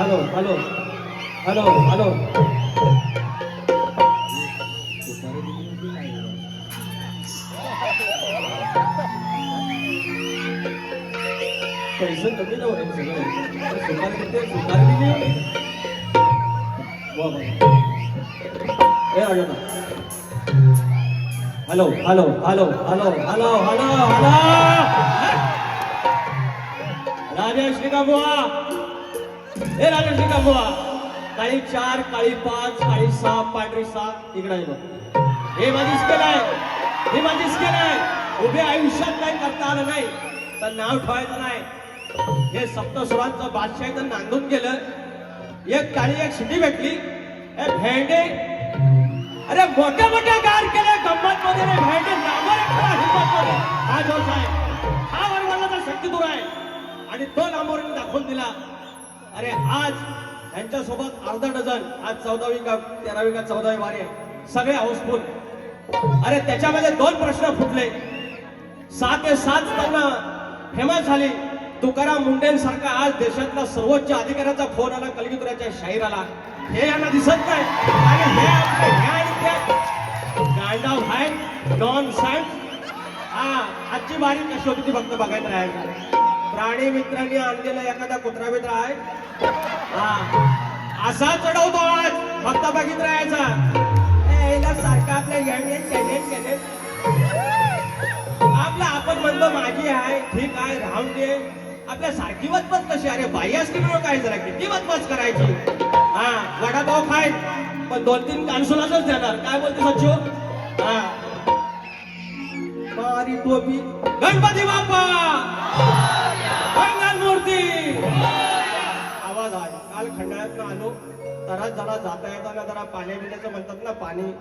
Hello hello hello hello पैसे कमी न होईल सगळं सुपारी किती सुपारी दिली वा वा ए राजा hello hello hello hello hello hello hello Rajesh का बुवा हे राजेश का बुवा काळी 4 काळी 5 काळी 6 पांढरी 7 इकडे आहे बघ हे माझी स्केल आहे ही माझी स्केल आहे उभे आयुष्यात काही करता आलं नाही तर नाव ठेवायचं नाही हे सप्तस्वरांचं बादशाह तर नांदून गेलं एक काळी एक शिटी भेटली ए भेंडे अरे मोठ्या मोठ्या गार केले गंमत मध्ये रे भेंडे नांबर हिंमत मध्ये हा जोश आहे हा वरवरचा शक्ती दूर आहे आणि तो नांबोरीने दाखवून दिला अरे आज यांच्यासोबत अर्धा डझन आज 14वी का 13वी का 14वी वारी आहे सगळे हाऊसफुल अरे त्याच्यामध्ये 2 प्रश्न फुटले 7 ते 7 त्यांना फेमस झाली तुकाराम मुंडेंसारखा आज देशातला सर्वोच्च अधिकाऱ्याचा फोन आला कलगीतुऱ्याच्या शाहीराला हे यांना दिसत नाही आणि हे गांडा भाई डॉन सँड हा आजची बारी कशी होती ती फक्त बघायला राहायचं प्राणी मित्रांनी आणलेला एखादा कुत्रा मित्र आहे हा असा चढवतो आज फक्त बघित राहायचा सारखा आपल्या आपला आपण म्हणतो माझी आहे ठीक आहे राहून दे आपल्या सारखी वचपच कशी अरे बाई असली म्हणून काय जरा किती वचपच करायची हा वडापाव खाय पण 2-3 कानसुलाच देणार काय बोलते सच्चो हा मारी टोपी गणपती बाप्पा मंगल मूर्ती आवाज आहे काल खंडाळ्यात आलो तर जरा जाता येताना जरा पाणी पिण्याचं म्हणतात ना पाणी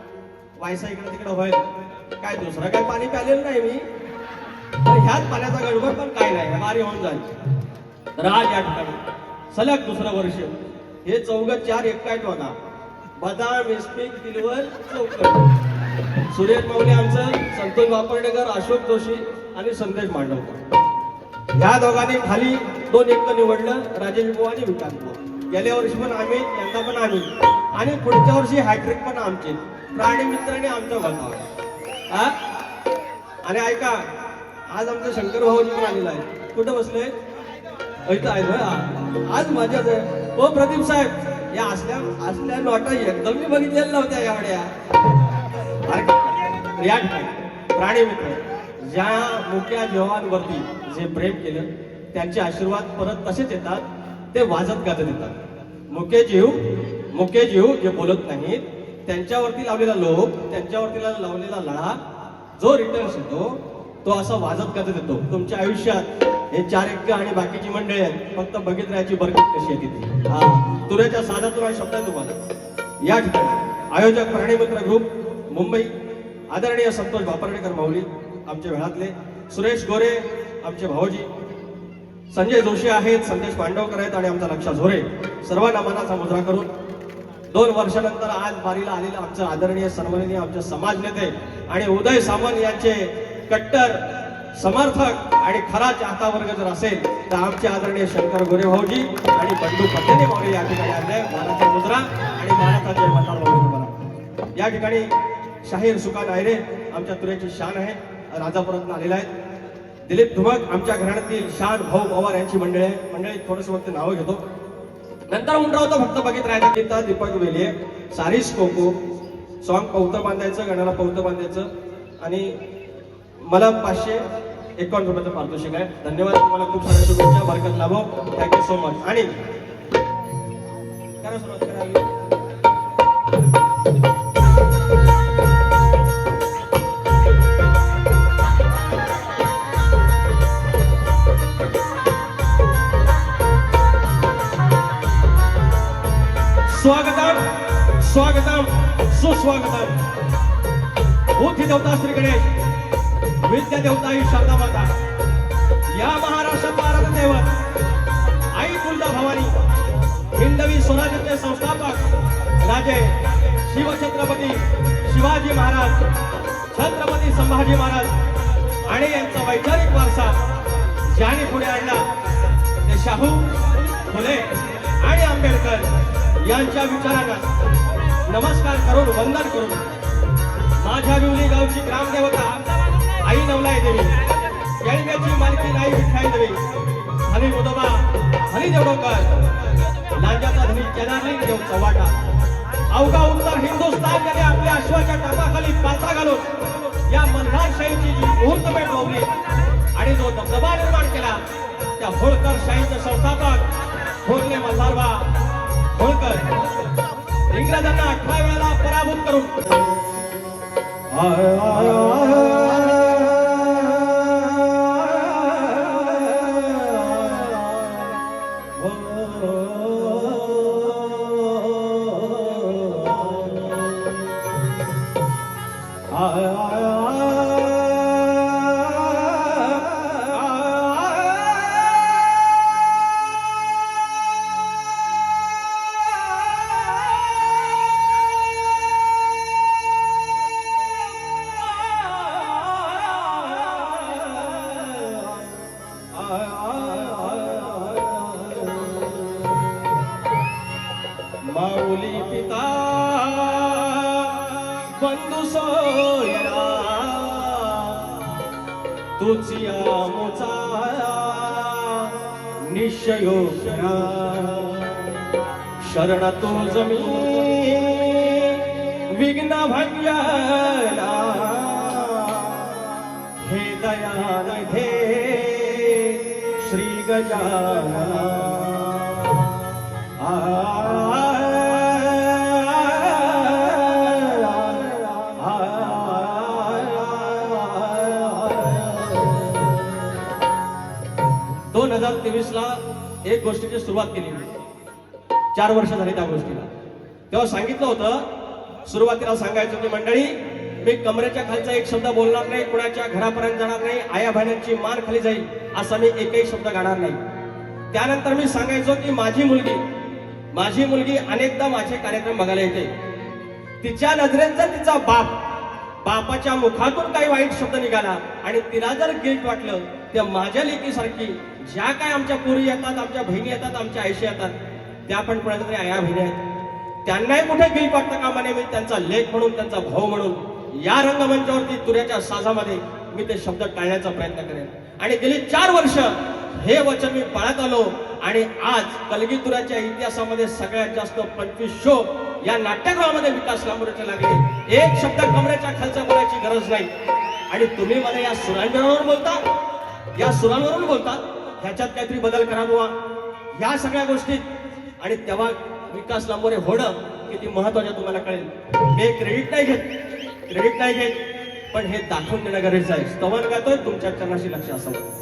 वायसा इकडे तिकडे होईल काय दुसरं काय पाणी प्यालेलं नाही मी तर ह्याच पाण्याचा गडबड पण काय नाही वारी होऊन जाईल तर आज या ठिकाणी सलग दुसरं वर्ष हे चौघ चार एकटाच बघा. बदाम इस्पिक दिलवर चौकट. सुरेश माऊली आमचं, संतोष वापर्डेकर, अशोक जोशी आणि संदेश मांडवकर ह्या दोघांनी खाली 2 एकटं निवडलं. राजेश बुवा आणि विकास बुवा. गेल्या वर्षी पण आम्ही, यंदा पण आम्ही, आणि पुढच्या वर्षी हॅट्रिक पण आमचे. प्राणी मित्रांनी आमच्या गटावर हा. आणि ऐका, आज आमचं शंकर भाऊजी पण आलेला आहे. कुठं बसले? इथं आहे. आज मजाच आहे. हो प्रदीप साहेब, या असल्या नोटा एकदम मी बघितलेल्या नव्हत्या एवढ्या. या ठिकाणी प्राणी मित्र ज्या मुक्या जवानवरती जे प्रेम केलं त्यांचे आशीर्वाद परत तसेच येतात. ते वाजत गाजत येतात. मुके जीव जे बोलत नाहीत त्यांच्यावरती लावलेला लोभ, त्यांच्यावरती लावलेला लढा जो रिटर्न्स येतो तो असा वाजत गाजत येतो. तुमच्या आयुष्यात हे 4 एकटे आणि बाकीची मंडळी आहेत, फक्त बघित राहायची बरकत कशी आहे तिथे. हा तुऱ्याच्या साधातून आणि शब्द आहे तुम्हाला. या ठिकाणी आयोजक प्राणीमित्र ग्रुप मुंबई, आदरणीय संतोष वापर्डेकर माऊली आमचे वेळातले, सुरेश गोरे आमचे भाऊजी, संजय जोशी आहेत, संदेश मांडवकर आहेत आणि आमचा लक्षा झोरे. सर्वांना मनाचा मुजरा करून 2 वर्षानंतर आज बारीला आलेले आमचे आदरणीय सन्माननीय आमचे समाज नेते आणि उदय सामंत यांचे कट्टर समर्थक आणि खरा चाहता वर्ग जर असेल तर आमचे आदरणीय शंकर गोरे भाऊजी आणि बंडू पटेले माऊली या ठिकाणी आले. मानाचा मुजरा आणि मानाचा जय म्हणणार भाऊ तुम्हाला. या ठिकाणी शाहीर सुका नायरे आमच्या तुऱ्याची शान आहे, राजापुरातून आलेला आहे. दिलीप धुमक आमच्या घराण्यातील शान भाऊ पवार यांची मंडळी आहे. मंडळी थोडंसं फक्त नावं घेतो, नंतर उंडरावतो फक्त बघित राहायचं. गीता दीपक वेलिये, सारिस कोको, सॉंग पवतं बांधायचं, गाण्याला पवतं बांधायचं. आणि मला 551 रुपयाचं पारितोषिक आहे. धन्यवाद तुम्हाला, खूप साऱ्या शुभेच्छा, बरकत लाभो. Thank you so much. आणि करा सुरुवात करावी. स्वागतम सुस्वागतम. बुद्धी देवता श्री गणेश, विद्या देवता ही शारदा माता, या महाराष्ट्र भारत दैवत आई तुळजा भवानी, हिंदवी स्वराज्याचे संस्थापक राजे शिवछत्रपती शिवाजी महाराज, छत्रपती संभाजी महाराज आणि यांचा वैचारिक वारसा ज्याने पुढे आणला ते शाहू, फुले आणि आंबेडकर यांच्या विचारांना नमस्कार करून वंदन करून माझ्या विवली गावची ग्रामदेवता आई नवलाई देवी, येळव्याची मालकी आई विठाई देवी, हरी मुदोबा हरी देवडोकर, लांजाचा धनी केदारलिंग देव चव्हाटा, अवघा उत्तर हिंदुस्थान याने आपल्या अश्वाच्या टाकाखाली पाचा घालून या मल्हारशाहीची जी मुहूर्तमेढ रोवली आणि जो दबदबा निर्माण केला त्या होळकर शाहीचे संस्थापक थोरले मल्हारबा होळकर इंग्रजांना 18 वेळा पराभूत करून माऊली पिता बंधू सोयरा तुझिया मोचा निश्चयो शरण तुझ मी विघ्न भंजला हे दयानिधे श्री गजानना ला एक गोष्टीची सुरुवात केली. 4 वर्ष झाली त्या गोष्टीला. तेव्हा सांगितलं होतं, सुरुवातीला सांगायचं की मंडळी मी कमरेच्या खालचा एक शब्द बोलणार नाही, कुणाच्या घरापर्यंत जाणार नाही, आया बहिणींची मान खाली जाईल असा मी एकही शब्द गाणार नाही. त्यानंतर मी सांगायचो की माझी मुलगी अनेकदा माझे कार्यक्रम बघायला येते. तिच्या नजरेत जर तिचा बापाच्या मुखातून काही वाईट शब्द निघाला आणि तिला जर गिल्ट वाटलं, तर माझ्या लेकीसारखी ज्या काय आमच्या पोरी येतात, आमच्या बहिणी येतात, आमच्या आईशी येतात, त्या पण कोणाच्या आया बहिणी आहेत, त्यांनाही कुठे गिल्ट वाटतं का म्हणे मी त्यांचा लेक म्हणून, त्यांचा भाऊ म्हणून या रंगमंचावरती तुऱ्याच्या साजामध्ये मी ते शब्द टाळण्याचा प्रयत्न करेन. आणि गेली 4 वर्ष हे वचन मी पाळत आलो आणि आज कलगीतुराच्या इतिहासामध्ये सगळ्यात जास्त 25 शो या नाट्यगृहामध्ये विकास लांबोरेचे लागले. एक शब्द कमरेच्या खालचा बोलायची गरज नाही. आणि तुम्ही मला या सुरांवरून बोलता, ह्याच्यात काहीतरी बदल करा बुवा या सगळ्या गोष्टीत. आणि तेव्हा विकास लांबोरे होणं किती महत्वाचं तुम्हाला कळेल. हे क्रेडिट नाही घेत, पण हे दाखवून देणं गरजेचं आहे. स्तवन गातोय, तुमच्या चरणाशी लक्ष असावं.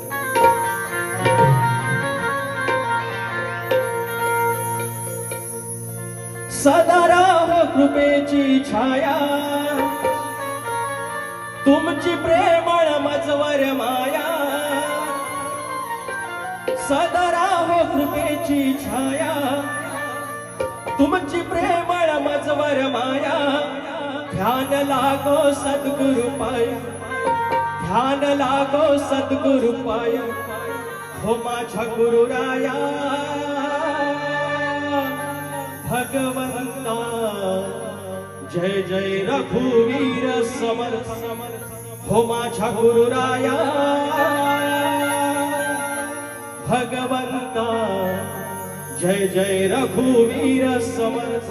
सदा राहो कृपेची छाया, तुमची प्रेमळ मजवर माया. सदा राहो कृपेची छाया, तुमची प्रेमळ मजवर माया. ध्यान लागो सद्गुरु पाय, ध्यान लागो सद्गुरु पाय. हो माझ्या गुरुराया भगवंता, जय जय रघुवीर समर्थ. हो माझ्या गुरुराया भगवंता, जय जय रघुवीर समर्थ.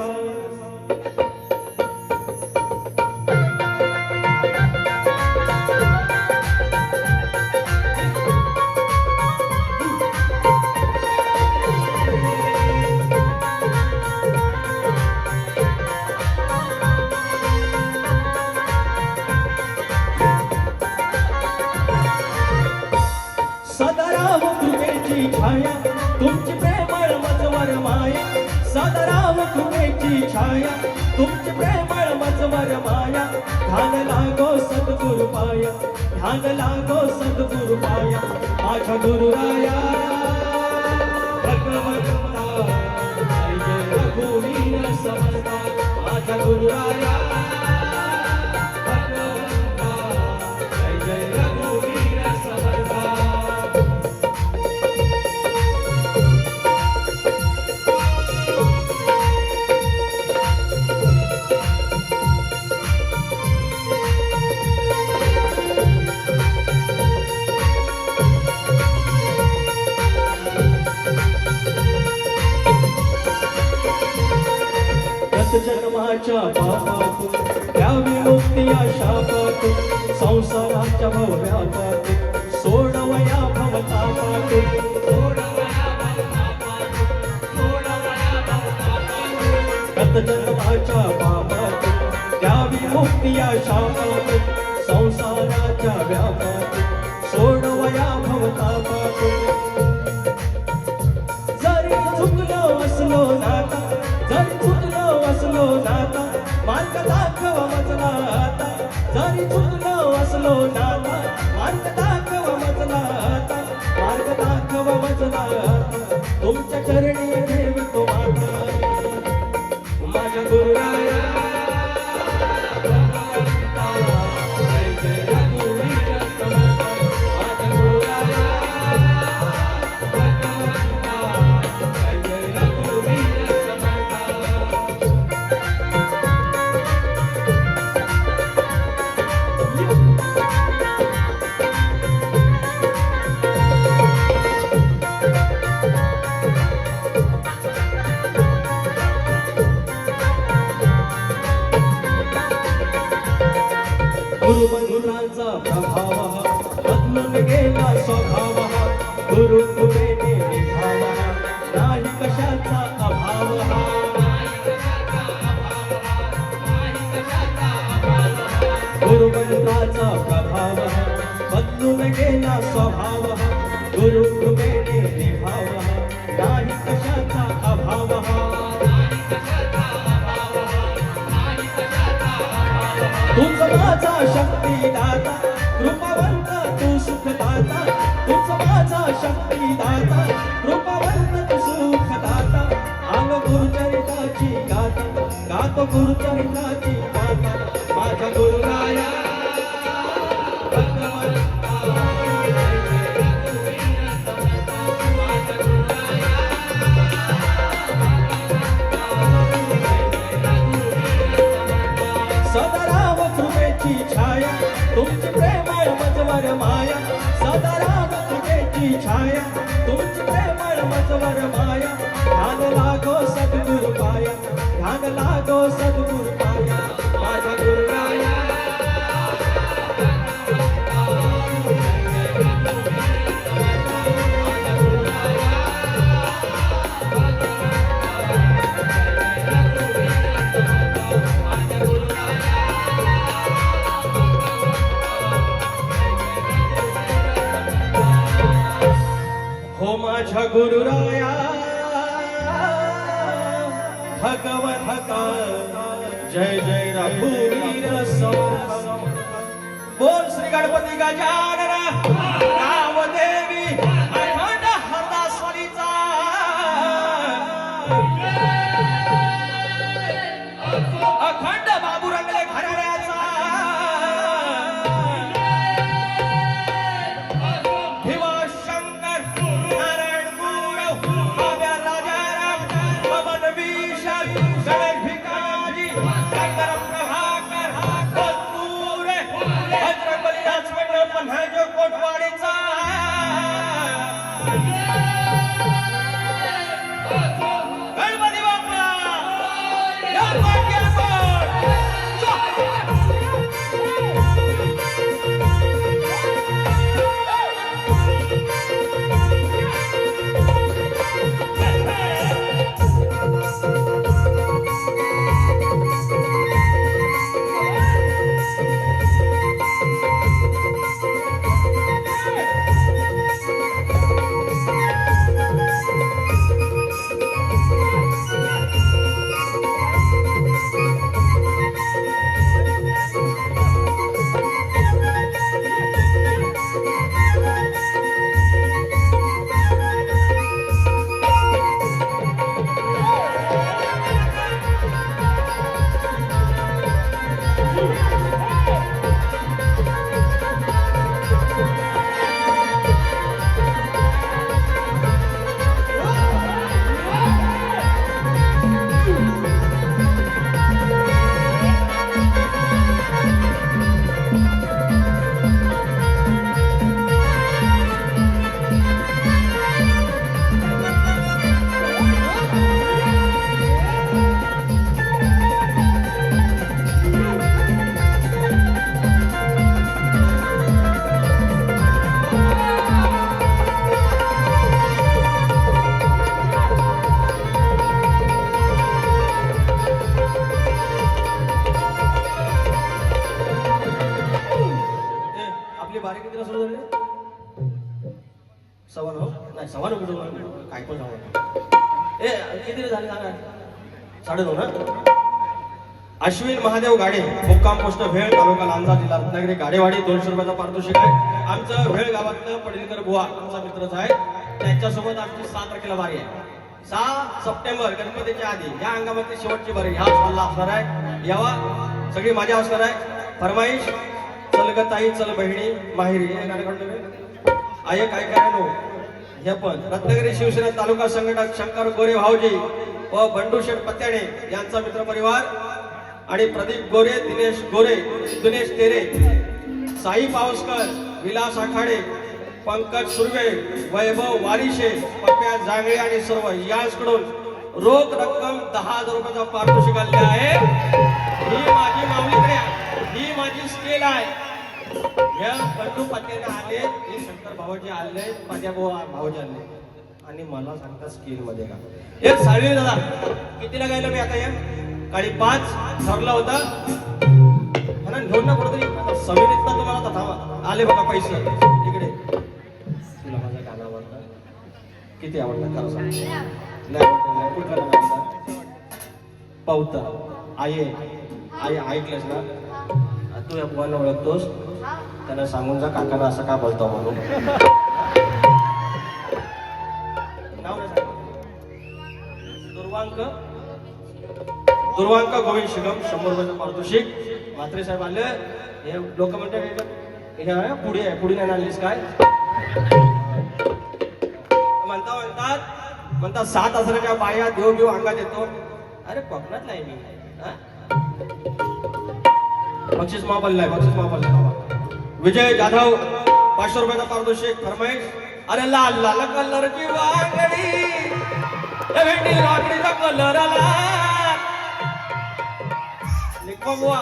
सदा राहो कृपेची छाया, तुमची प्रेमळ मजवर माया. सदा राहो कृपेची छाया, तुमची प्रेमळ मजवर माया. ध्यान लागो सद्गुरु पाया, ध्यान लागो सद्गुरु पाया. माझ्या गुरुराया भगवंता, जय जय रघुवीर समर्थ. माझ्या गुरुराया भगवंता, जय जय रघुवीर समर्थ. जन्माच्या पापातून द्यावी मुक्ती या शापातून, संसाराच्या भव्यापातून सोडवया भवतापातून. जन्माच्या पापातून द्यावी मुक्ती या शापातून, संसाराच्या व्यापातून सोडवया भवतापातून. जरी चुकलो असलो नाता, जरी चुकलो असलो नाता, मार्ग दाखव मजला आता. जरी चुकलो असलो नाता, मार्ग दाखव मजला आता. मार्ग दाखव मजला आता. तुमच्या चरणी ठेवतो माता. माझ्या गुरुराया जय जय रघुवीर समर्थ. माझ्या गुरुराया जय जय रघुवीर समर्थ. तो गुरुचरित्राची गाथा माझ्या गुरुराया सदाराम कृपेची छाया तुमची प्रेमळ मजवर माया सदाराम कृपेची छाया तुमची प्रेमळ मजवर माया ध्यान लागो सद्गुरु पाया ध्यान लागो सद्गुरु पाया माझ्या गुरुराया हो माझ्या गुरुराया भगवंता जय जय रघुवीर समर्थ बोल श्री गणपती गजानन रामदेवी अखंड हरदासवारीचा अखंड बाबू रंगले घराण्याचा भीमाशंकर नारायण गुरव बाब्या राजाराम पवन विशाल गणेश भिकारी शंकर प्रभाकर बंधुरे भद्रबली राजमंडळ पन्हाळ्याच्या कोटवाडीचा गणपती बाप्पा या वाक्याचा आपली बारी कितीला सुरू झाली सव्वा नऊ नाही सव्वा नऊ कुठं काय पण सांगा ए किती झाली सांगा 9:30 ना अश्विन महादेव गाडे मुक्काम पोस्ट भेळ तालुका लांजा जिल्हा रत्नागिरी गाडेवाडी 200 रुपयाचा पारितोषिक आहे आमचं भेळ गावातलं पडीलकर बुवा आमचा मित्रच आहे त्यांच्यासोबत आमची 7 तारखेला बारी आहे 6 सप्टेंबर गणपतीच्या आधी या अंगामध्ये शेवटची बारी ह्या हॉलला असणार आहे यावा सगळी माझ्या असणार आहे फरमाईश चल ग ताई चल बहिणी माहेरी हे कार्यक्रम आहे काय काय नो हे पण रत्नागिरी शिवसेना तालुका संघटक शंकर गोरे भाऊजी व बंडूशेठ पत्याणे यांचा मित्र परिवार आणि प्रदीप गोरे दिनेश तेरे साई पावसकर विलास आखाडे पंकज सुर्वे वैभव वारिशे पप्प्या जांगळे आणि सर्व यांकडून रोख रक्कम 10,000 रुपयाचा पारितोषिक आले आहे ही माझी माऊलीकडे ही माझी स्केल आहे या बंडू पत्याने आले हे शंकर भाऊजी आले माझ्या भाऊजी आले आणि मला सांगता स्केल मध्ये का एक साळवी दादा कितीला गायला मी आता या काळी 5 ठरला होता म्हणून घेऊन ना कुठेतरी समितीत तुम्हाला आता थांबा आले बघा पैसे इकडे तुला माझं गाणं आवडतं किती आवडतं खरं सांग नाही आवडतं कुठलं गाणं आवडतं पावता आई ऐकलंस ना तू या बुवाला ओळखतोस त्याला सांगून जा काकाला असं का बोलतो म्हणून नाव दुर्वांक दुर्वांक गोविंद शिगम 100 रुपयाचं पारितोषिक. म्हात्रे साहेब आले. हे लोक म्हणतात हे पुढे आहे, पुढे नाही आणलीस काय म्हणतात 7,000च्या बाया देव घेऊ अंगात येतो. अरे कोकणात नाही मी. बक्षीस महापल्ला बक्षीस महापल्ला. विजय जाधव 500 रुपयाचा पारितोषिक. फरमाईश. अरे लाल लाल कलरची वाकडी भेंडी वाकडीचा कलर आला बुवा.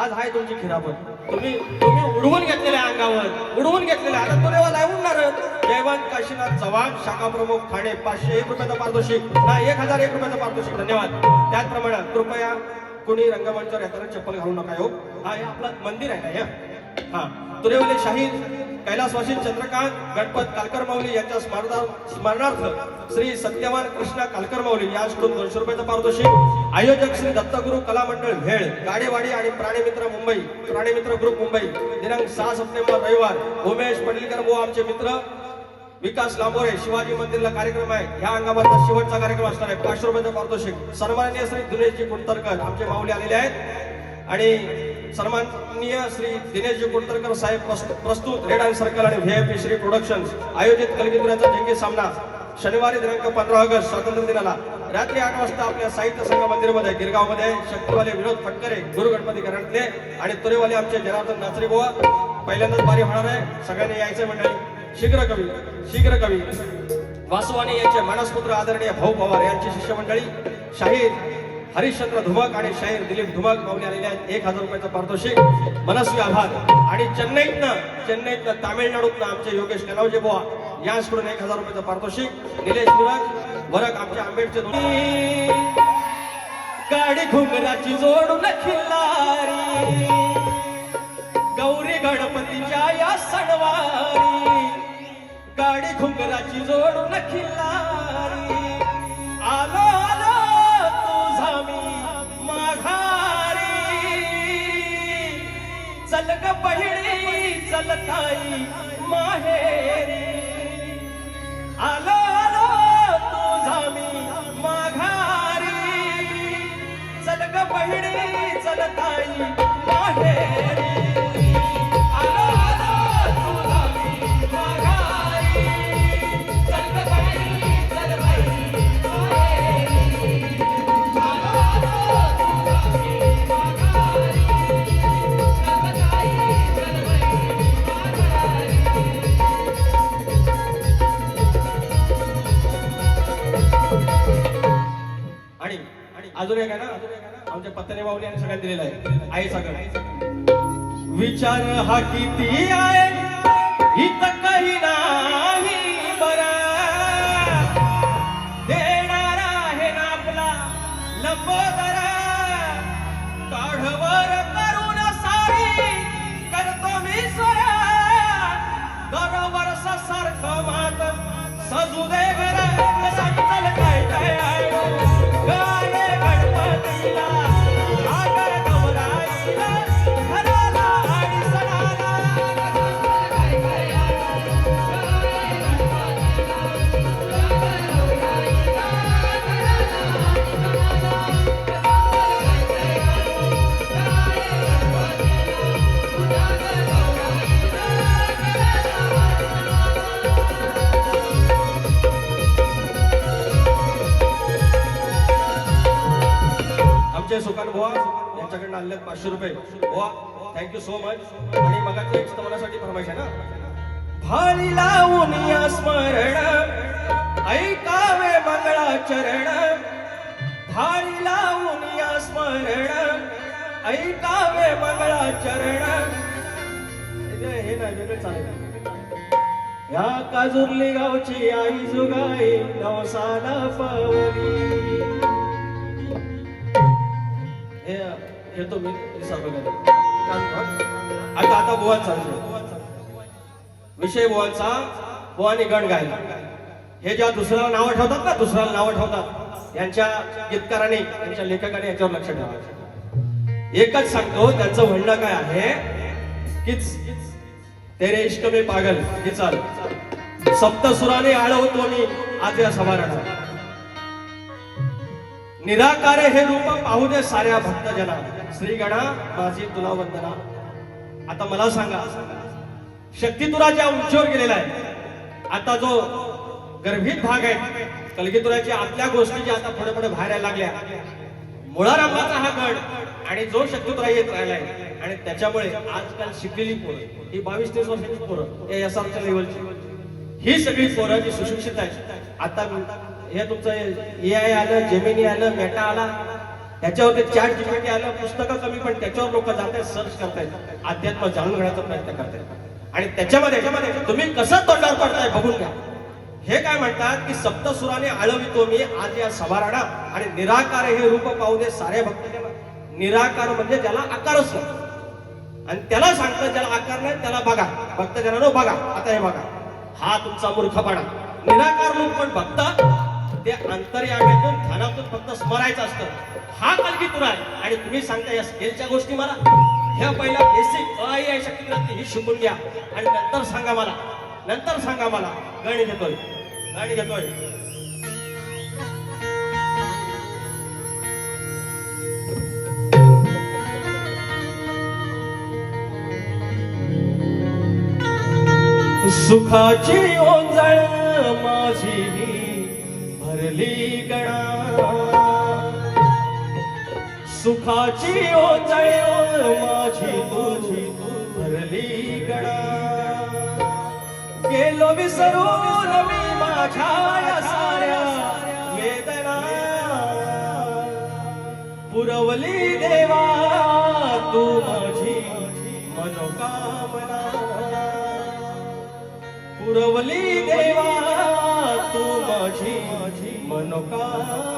आज आहे तुमची खिरापत. तुम्ही उडवून घेतलेल्या अंगावर उडवून घेतलेल्या. आता तो रेवा नाही उडणार. जयवंत काशीनाथ चव्हाण शाखा प्रमुख ठाणे 501 रुपयाचा पारितोषिक. नाही 1001 रुपयाचा पारितोषिक. धन्यवाद. त्याचप्रमाणे कृपया कोणी रंगमंचावर येताना चप्पल घालू नका हो. हा हे आपलं मंदिर आहे ना. हा तुरेवले शाहीर कैलासवासी चंद्रकांत गणपत कालकर माऊली यांच्या स्मरणार्थ श्री सत्यवान कृष्णा कालकर माऊली यांच्याकडून 200 रुपयाचं पारितोषिक. आयोजक श्री दत्तगुरु कला मंडळ भेळ गाडेवाडी आणि प्राणीमित्र मुंबई प्राणीमित्र ग्रुप मुंबई. दिनांक 6 सप्टेंबर रविवार. उमेश पडलीकर भाऊ आमचे मित्र. विकास लांबोरे शिवाजी मंदिरला कार्यक्रम आहे. ह्या अंगामधला शेवटचा कार्यक्रम असणार आहे. 500 रुपयाचं पारितोषिक. सन्माननीय श्री दिनेशजी कुंटरकर आमचे माऊली आलेले आहेत आणि सन्माननीय श्री दिनेशजी कुंटरकर साहेब प्रस्तुत रेड अँड सर्कल आणि व्हीआयपी श्री प्रोडक्शन्स आयोजित कलगीतुऱ्याचा जंगी सामना शनिवारी दिनांक 15 ऑगस्ट स्वातंत्र्य दिनाला रात्री 8 वाजता आपल्या साहित्य संघ मंदिरमध्ये गिरगावमध्ये शक्तीवाले विनोद फटकरे गुरु गणपती घरातले आणि तुरेवाले आमचे जनार्दन नाचरे बुवा. पहिल्यांदाच बारी होणार आहे. सगळ्यांनी यायचं मंडळी. शीघ्र कवी वासवानी यांचे मानसपुत्र आदरणीय भाऊ पवार यांची शिष्य मंडळी. शाहीर हरिश्चंद्र धुमक आणि शाहीर दिलीप धुमक माऊली आलेले आहेत. 1000 रुपयाचं पारितोषिक. मनस्वी आभार. आणि चेन्नईतनं तामिळनाडूतनं आमचे योगेश कनावजे बुवा यांच्याकडून 1000 रुपयाचं पारितोषिक. निलेश मुराज वरक आमचे आंबेडचे गाडी घुंगराची जोडून खिल्लारी गौरी गणपतीच्या या सणवारी गाडी घुंगराची जोडून खिल्लारी आलो तुझा मी माघारी चल ग बहिणी चल ताई माहेरी आलो तुझा मी माघारी चल ग बहिणी चल ताई माहेरी अजून एक आहे ना आमच्या पत्नी बावली आणि सगळ्यांनी दिलेला आहे. आई सगळं विचार हा किती आहे हित काही नाही बरा देणारा आहे ना आपला लंबोदरा काढवर करून सारी करतो मी स्वरा दरवर्ष सारखं मात सजू दे घरा संचल काय काय आहे गाणे गणपतीला आगर गौराईला घराला आणि सणाला सुकान बुवा यांच्याकडनं आणले 500 रुपये. बुवा थँक्यू सो मच. आणि मगाची एक स्तवनासाठी फरमाईश आहे ना. भाली लावून या स्मरण ऐकावे मंगळाचरण भाली लावून या स्मरण ऐकावे मंगळाचरण. हे नाही वेगळं चालेल. या काजुर्ली गावची आई जुगाई नवसाला पावली घेतो मी आता बुवांचा विषय बुवांचा. बुवानी गण गायला हे ज्या दुसऱ्याला नावं ठेवतात ना दुसऱ्याला नावं ठेवतात यांच्या गीतकारांनी यांच्या लेखकाने याच्यावर लक्ष ठेवायचं. एकच सांगतो त्यांचं म्हणणं काय आहे की तेरे इश्क में पागल हे चाल सप्तसुराने आळवतो मी आज या समारंभात. निराकारे हे रूप पाहू दे साऱ्या भक्तजना, श्री गणा माझी तुला वंदना. आता मला सांगा, शक्तितुराच्या उंचीवर गेलेला आहे. आता जो गर्भित भाग आहे कलगीतुराच्या आतल्या गोष्टी ज्या आता पुढे पुढे बाहेर यायला लागल्या. मुळा रंगाचा हा गड आणि जो शक्तितुरा येत राहिलाय आणि त्याच्यामुळे आजकाल शिकलेली पोरं ही 22-23 वर्षाची पोरं या एसआरच्या लेवलची ही सगळी पोरं जी सुशिक्षित आहेत. आता हे तुमचं AI आलं, जेमिनी आलं, मेटा आला, त्याच्यावरती ChatGPT आलं, पुस्तकं कमी पण त्याच्यावर लोक जात आहेत, सर्च करतायत, अध्यात्म जाणून घेण्याचा प्रयत्न करतायत. आणि त्याच्यामध्ये तुम्ही कसं तोंडावर पडताय बघून घ्या. हे काय म्हणतात की सप्तसुराने आळवितो मी आज या सभाराडा आणि निराकार हे रूप पाहू दे सारे भक्त. निराकार म्हणजे ज्याला आकारच नाही आणि त्याला सांगतात ज्याला आकार नाही त्याला बघा. भक्तजनांनो बघा, आता हे बघा, हा तुमचा मूर्खपणा. निराकार रूप पण भक्त ते अंतर्यामीतून ध्यानातून फक्त स्मरायचं असतं. हा कलगीतुरा आहे आणि तुम्ही सांगता या स्केलच्या गोष्टी मला. ह्या पहिला बेसिक अ शक्ती ग्रंथी ही शिकून घ्या आणि नंतर सांगा मला गणित घेतोय. सुखाची ओंजळ माझी भरली गणा, सुखाची ओंजळ माझी तुझी भरली गणा. गेलो विसरून मी माझ्या या साऱ्या वेदना, पुरवली देवा तू माझी मनोकामना, पुरवली देवा तू माझी मनोकामना.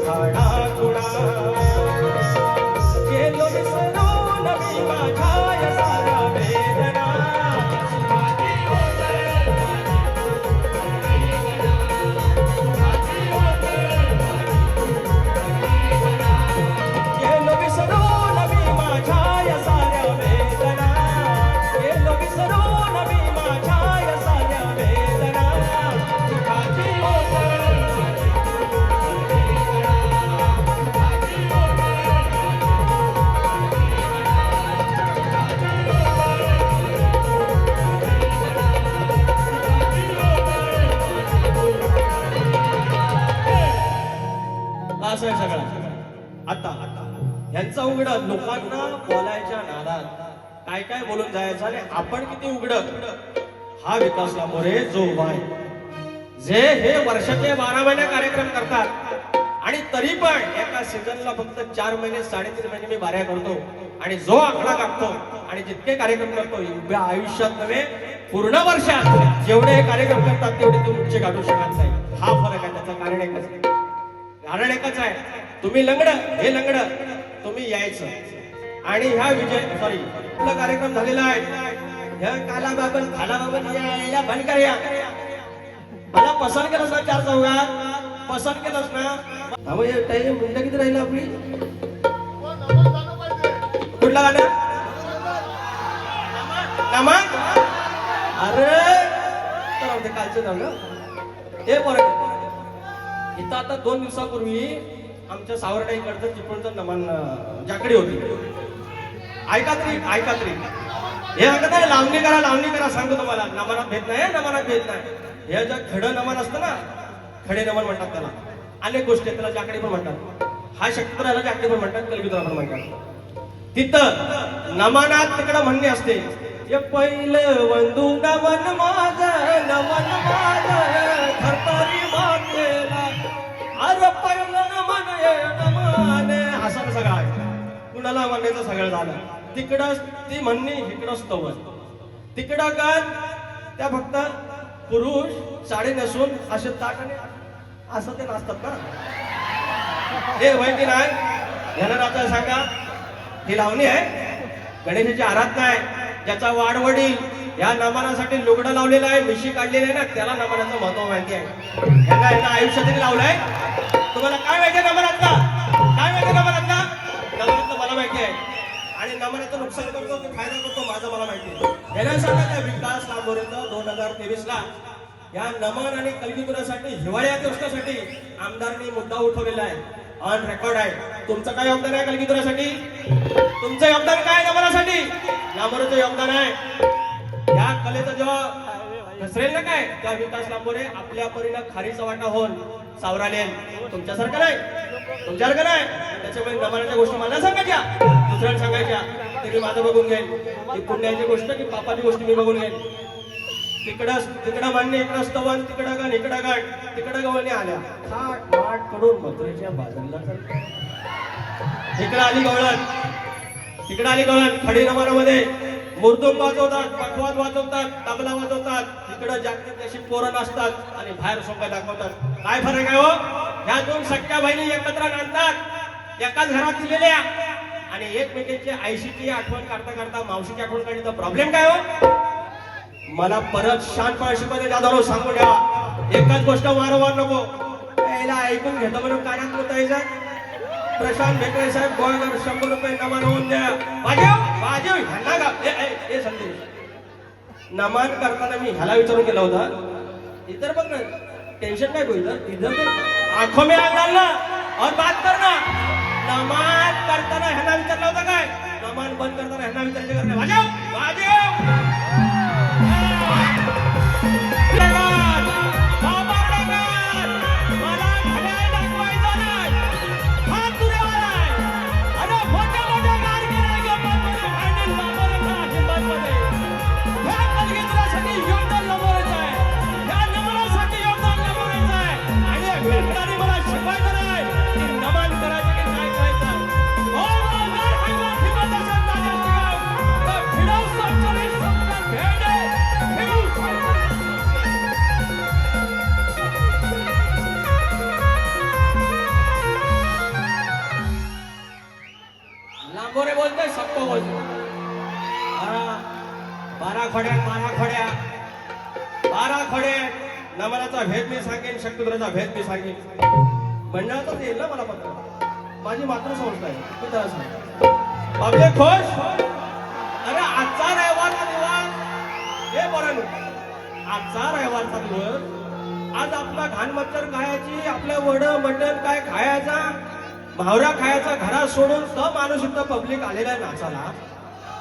खाणा खुणा गेलो विसरून मी माझ्या या साऱ्या वेदना गेलो विसरून मी माझ्या या साऱ्या वेदना गेलो विसरून मी माझ्या या साऱ्या वेदना सुखाची असं आहे सगळं. आता यांचा उघड लोकांना बोलायच्या नादात काय काय बोलून जायचं आणि आपण किती उघड हा विकास लांबोरे जो उभा आहे जे हे वर्षाचे 12 महिने कार्यक्रम करतात आणि तरी पण एका सीझनला फक्त 4 महिने 3.5 महिने मी बाऱ्या करतो आणि जो आकडा काढतो आणि जितके कार्यक्रम करतो एवढ्या आयुष्यात नव्हे पूर्ण वर्षात जेवढे हे कार्यक्रम करतात तेवढे तुम्ही उच्च काढू शकत नाही. हा फरक आहे. त्याचं कारण एकच आहे. कारण एकच आहे. तुम्ही लंगड हे लंगड तुम्ही यायचं आणि ह्या आपला कार्यक्रम झालेला आहे. ह्या कालाबाबत खालाबाबत यायला बंद करूया. मला पसंत केलंस ना 4 चौघात पसंत केलंस ना मिनिटं किती राहिलं आपली कुठला गाणं नमन अरे तर कालचं झालं हे बरं इथं आता 2 दिवसापूर्वी आमच्या सावर्डा इकडचं चिपळूणचं नमन जाकडी होती. ऐका तरी हे ऐकत नाही लावणी करा सांगतो तुम्हाला. नमनात भेट नाही नमनात भेट नाही. हे जे खडं नमन असतं ना खडे नमन म्हणतात त्याला. अनेक गोष्टी त्याला जाकडी पण म्हणतात. हा शक्तिपुराला जाकडी पण म्हणतात कलगीतुरा पण म्हणतात. तिथं नमनात तिकडं म्हणणे असते हे पहिलं वंदू नमन माझ धरतारी मातेला अरे पहिलं नमन असं सगळं आहे. कुणाला म्हणण्याचं सगळं झालं. तिकडं ती म्हणणी इकडं स्तवन तिकडं गाण त्या फक्त पुरुष साडी नेसून असे ताटाने असं ते नाचतात ना. हे वय की नाही ह्याला नाचायला सांगा. ही लावणी आहे गणेशाची आराधना आहे. ज्याचा वाडवडील या नमनासाठी लुगडं लावलेलं आहे मिशी काढलेली आहे ना त्याला नमनाचं महत्व माहिती आहे. ह्याला आयुष्यातही लावलंय. तुम्हाला काय माहिती आहे नमनातला काय माहिती नमनातला नमनातलं मला माहिती आहे. आणि नमनाचं नुकसान करतो की फायदा करतो माझं मला माहिती आहे. याला सांगा त्या विकास लांबोरेचं 2023ला या नमन आणि कलगीतुरासाठी हिवाळ्याच्या दिवसासाठी आमदारांनी मुद्दा उठवलेला आहे. ऑन रेकॉर्ड आहे. तुमचं काय योगदान आहे कलगीतुरासाठी? तुमचं योगदान काय नमनासाठी? लांबोरेचं योगदान आहे. या कलेचं जेव्हा घसरेल ना काय त्या विकास लांबोरे आपल्या परीनं खारीचा वाटा होऊन सावरालेन. तुमच्यासारखं नाही तुमच्यासारखं नाही. त्याच्यामुळे नमनाच्या गोष्टी मला सांगायच्या दुसऱ्याला सांगायच्या ते मी माझं बघून घेईन. ही पुण्याची गोष्ट की पापाची गोष्टी मी बघून घेईन. तिकडं मांडणे इकडं स्तवन तिकडं गाण इकडं गाण तिकडं गवळणी आल्या थाट माट करून मथुरेच्या बाजूला इकडं आली गवळण खडी नमनामध्ये मुर्दुंग वाजवतात पखवाज वाजवतात तबला वाजवतात. इकडं जागतिक अशी पोरं नाचतात आणि बाहेर सोंगा दाखवतात. काय फरक आहे हो? ह्या 2 सख्या बहिणी एकत्र नांदतात एकाच घरात दिलेल्या आणि एकमेकींची आईशीची आठवण करता मावशीची आठवण काढण्याचा प्रॉब्लेम काय हो? मला परत शानपणा शिकवते जाधव सांगून द्यावा. एकच गोष्ट वारंवार नको यायला ऐकून घेतो म्हणून कार्यात होता प्रशांत भेटरे साहेब गोळकर 100 रुपये नमन होऊन द्या. वाजव ह्यांना का हे संदेश नमन करताना मी ह्याला विचारून केला होता. इतर बघ ना टेन्शन काय होईल इधर आंखों में आग डालना और बात करना. नमन करताना ह्यांना विचारलं होतं काय? नमन बंद करताना ह्यांना विचारायचं करणे वाजव मंडळाचा भेद मी सांगेन, शक्तिधराचा भेद मी सांगेन. मंडळाचाच येईल ना मला पत्र. माझी मातृसंस्था आहे, मी त्याला सांगेन. बाबले खुश. अरे आजचा रविवारचा दिवस हे बरं, आजचा रविवारचा दिवस. आज आपला घाण मच्छर खायची, आपल्या वड मटण काय खायचा, भावरा खायचा घरात सोडून तो माणूस इथं पब्लिक आलेला आहे नाचाला.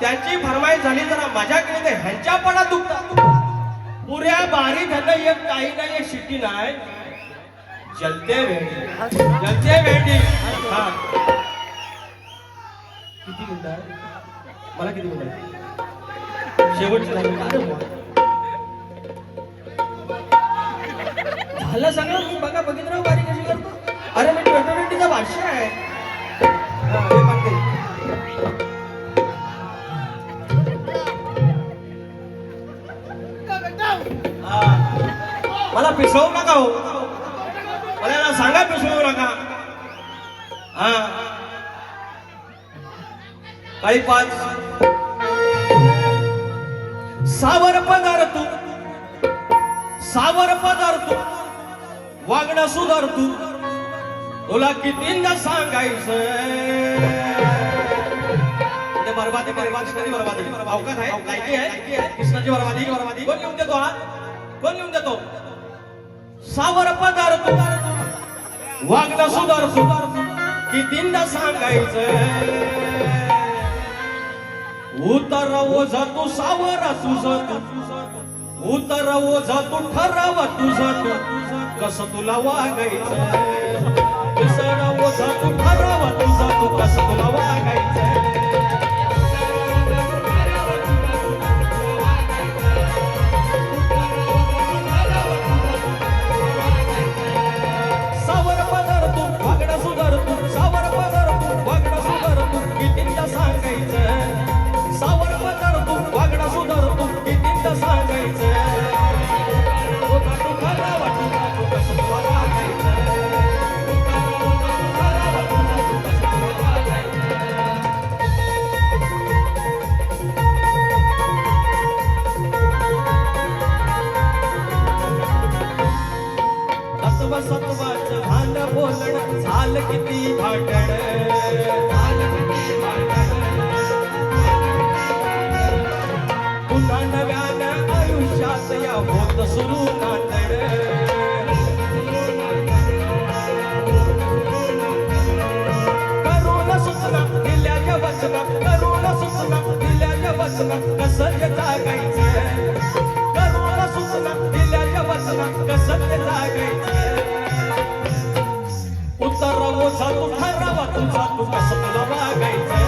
त्यांची फरमाईश झाली जरा मजा केली तर ह्यांच्या पणात दुखतात. पुऱ्या बारी त्यांना एक काही नाही, एक शिट्टी नाही. जलते भेंडी, जलते भेंडी. हा किती मिनिटं आहे? मला किती मिनिटं आहे? शेवटची झाली. अरे वा. झालं सगळं. मी बघा बघितलं बारी कशी करतो. अरे मी 2020चा भाष्य आहे. हा, हे पाहते. मला पिसवू नका हो, मला याला सांगा पिसवू नका. हा काही 5 सावर पदार्थ, सावर पदार्थ वागणं सुधारतू. तुला कितींदा सांगायचं बरबादी बरबादी कधी बरबादी अवकाश आहे, लायकी आहे. कृष्णाची बरबादी बरबादी कोण लिहून देतो? हा कोण लिहून देतो? सावर पदार्थ वागणं सुधारतू. कितींदा सांगायचं उतर ओझ तू सावर तुझं तू, उतर ओझ तू ठराव तुझं तू. कसं तुला वागायचं, विसर ओझ तू ठराव तुझं तू. कसं तुला वागायचं. सावर पदार्थ वागणं सुधारतू, सावर पदार्थ वागणं सुधारतू. कितींदा सांगायचं सावर पदार्थ वागणं सुधारतू. कितींदा सांगायचं सत्वाचं भांड बोलणं झालं किती भांडण. पुन्हा नव्यानं आयुष्यात या होत सुरू नाटण. करून सूचना दिल्याच्या वचना, करून सूचना दिल्याच्या वचना. कसं ते जागायचं, करून सूचना दिल्याच्या वचना. कसं ते जागायचं. उतर ओझा तू ठरावा तुझा तू. कसं तुला वागायचं.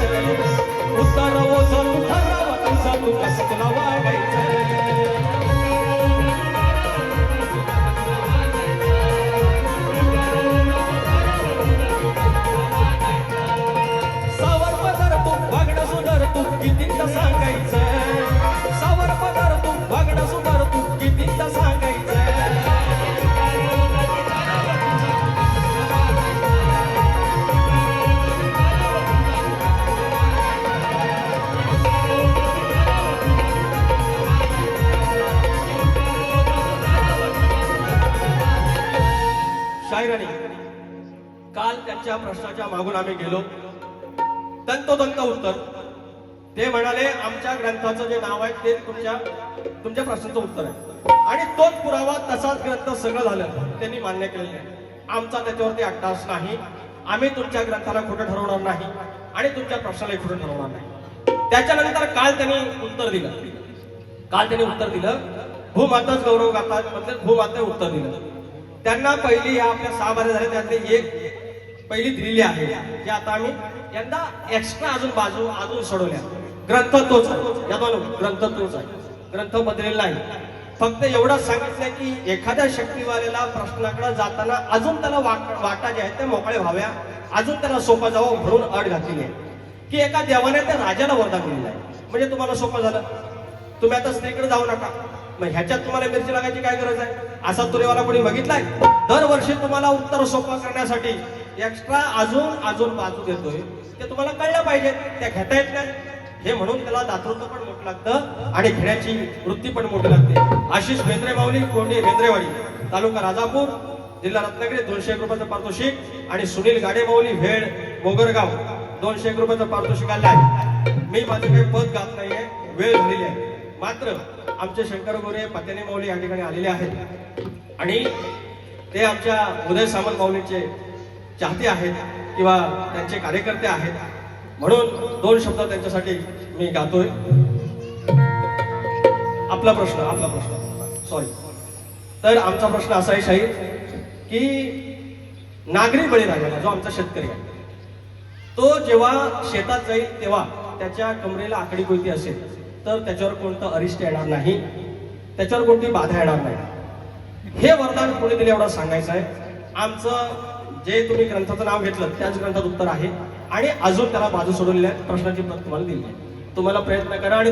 उतर ओझा तू ठरावा तुझा तू. कसं तुला वागायचं. सावर पदार्थ वागणं सुधारतू. कितींदा सांगायचं सावर पदार्थ वागणं सुधारतू. कितींदा सांगायचं. शायराने काल त्यांच्या प्रश्नाच्या मागून आम्ही गेलो. तंतोतंत उत्तर. ते म्हणाले आमच्या ग्रंथाचं जे नाव आहे ते तुमच्या प्रश्नाचं उत्तर आहे. आणि तोच पुरावा तसाच ग्रंथ सगळं झालं त्यांनी मान्य केलेलं आहे. आमचा त्याच्यावरती अट्टास नाही. आम्ही तुमच्या ग्रंथाला खोटं ठरवणार नाही आणि तुमच्या प्रश्नाला खोटं ठरवणार नाही. त्याच्यानंतर काल त्यांनी उत्तर दिलं. भूमाताच गौरव गातात म्हणजे भूमाते उत्तर दिलं. त्यांना पहिली या आपल्या 6 बारे झाले त्यातले एक पहिली दिलेली आहे जी आता आम्ही यंदा एक्स्ट्रा अजून बाजू अजून सोडवल्या. ग्रंथ तोच आहे, या दोन ग्रंथ तोच आहे, ग्रंथ बदलेला नाही. फक्त एवढंच सांगितलं की एखाद्या शक्तीवालेला प्रश्नाकडे जाताना अजून त्याला वाटा जे आहेत त्या मोकळे व्हाव्या, अजून त्याला सोपं जावं म्हणून अट घातलेली आहे की एका देवाने त्या राजाला वरदान दिलेलं आहे. म्हणजे तुम्हाला सोपं झालं. तुम्ही आता स्त्रीकडे जाऊ नका. मग ह्याच्यात तुम्हाला मिरची लागायची काय गरज आहे? असा तुरेवाला कोणी बघितलाय? दरवर्षी तुम्हाला उत्तर सोपं करण्यासाठी एक्स्ट्रा अजून बाजू देतोय. ते तुम्हाला कळलं पाहिजे. त्या घेता येत नाही हे म्हणून त्याला दातृत्व पण मोठं लागतं आणि घेण्याची वृत्ती पण मोठी लागते. आशिष भेंद्रे माऊली, कोंडी भेंद्रेवाडी. तालुका राजापूर, जिल्हा रत्नागिरी 201 रुपयाचं पारितोषिक आणि सुनील गाडेमाऊली भेड मोगरगाव 201 रुपयाचं पारितोषिक आलं आहे. मी माझं काही पद गात नाहीये, वेळ झालेली आहे. मात्र आमचे शंकर गोरे पत्याने माऊली या ठिकाणी आलेले आहेत आणि ते आमच्या उदय सामंत माऊलीचे चाहते आहेत किंवा त्यांचे कार्यकर्ते आहेत, म्हणून 2 शब्द त्यांच्यासाठी मी गातोय. आपला प्रश्न सॉरी. तर आमचा प्रश्न असा आहे शाहीर की नागरी बळीराजाला, जो आमचा शेतकरी आहे, तो जेव्हा शेतात जाईल तेव्हा त्याच्या कमरेला आकडी कोयती असेल तर त्याच्यावर कोणतं अरिष्ट येणार नाही, त्याच्यावर कोणती बाधा येणार नाही. हे वरदान कोणी दिले एवढं सांगायचं आहे. आमचं जे तुम्ही ग्रंथाचं नाव घेतलं त्याच ग्रंथात उत्तर आहे आणि अजून त्याला बाजू सोडलेल्या प्रश्नाची प्रत तुम्हाला दिली आहे. तुम्हाला प्रयत्न करा आणि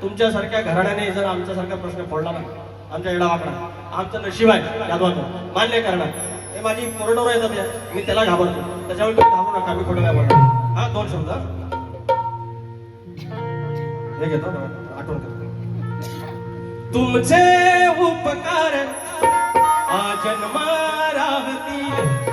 तुमच्यासारख्या घराण्याने जर आमच्यासारखा प्रश्न फोडला नाही, आमच्या एडा वाकडा, आमचं नशीब आहे यादवाचं, मान्य करणार. हे माझी कोरडोर येतात या, मी त्याला घाबरतो, त्याच्यामुळे तुम्ही घाबरू नका, मी खोटं नाही बोलणार. हा 2 शब्द हे घेतो, आठवण करतो. तुमचे उपकार आजन्मा राहतील